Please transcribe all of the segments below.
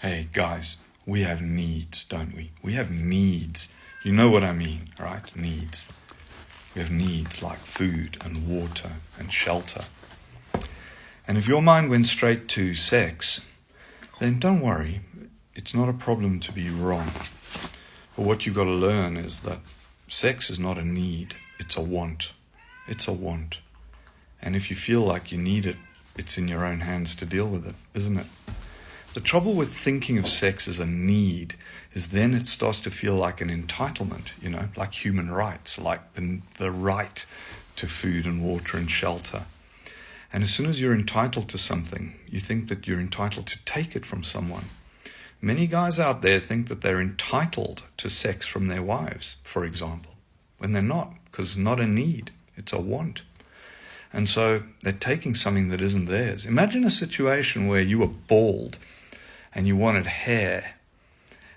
Hey guys, we have needs, don't we? We have needs. You know what I mean, right? Needs. We have needs like food and water and shelter. And if your mind went straight to sex, then don't worry, it's not a problem to be wrong. But what you've got to learn is that sex is not a need, it's a want. It's a want. And if you feel like you need it, it's in your own hands to deal with it, isn't it? The trouble with thinking of sex as a need is then it starts to feel like an entitlement, like human rights, like the right to food and water and shelter. And as soon as you're entitled to something, you think that you're entitled to take it from someone. Many guys out there think that they're entitled to sex from their wives, for example, when they're not, because it's not a need, it's a want. And so they're taking something that isn't theirs. Imagine a situation where you were bald and you wanted hair,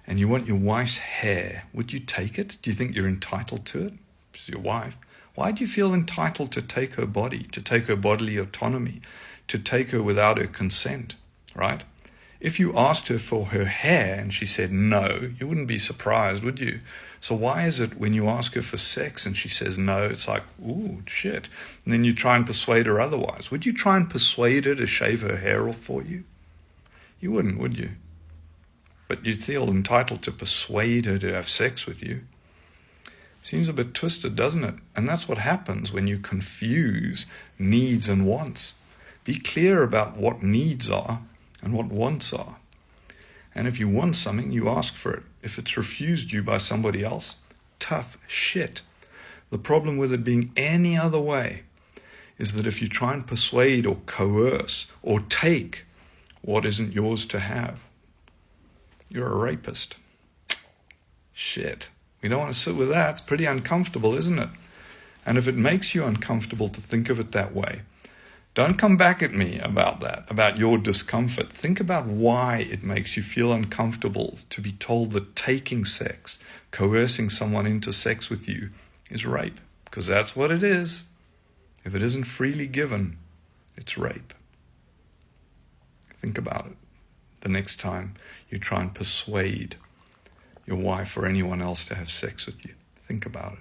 and you want your wife's hair. Would you take it? Do you think you're entitled to it? It's your wife. Why do you feel entitled to take her body, to take her bodily autonomy, to take her without her consent, right? If you asked her for her hair and she said no, you wouldn't be surprised, would you? So why is it when you ask her for sex and she says no, it's like, ooh, shit. And then you try and persuade her otherwise. Would you try and persuade her to shave her hair off for you? You wouldn't, would you? But you'd feel entitled to persuade her to have sex with you. Seems a bit twisted, doesn't it? And that's what happens when you confuse needs and wants. Be clear about what needs are and what wants are. And if you want something, you ask for it. If it's refused you by somebody else, tough shit. The problem with it being any other way is that if you try and persuade or coerce or take what isn't yours to have, you're a rapist. Shit. We don't want to sit with that. It's pretty uncomfortable, isn't it? And if it makes you uncomfortable to think of it that way, don't come back at me about that, about your discomfort. Think about why it makes you feel uncomfortable to be told that taking sex, coercing someone into sex with you, is rape. Because that's what it is. If it isn't freely given, it's rape. Think about it the next time you try and persuade your wife or anyone else to have sex with you. Think about it.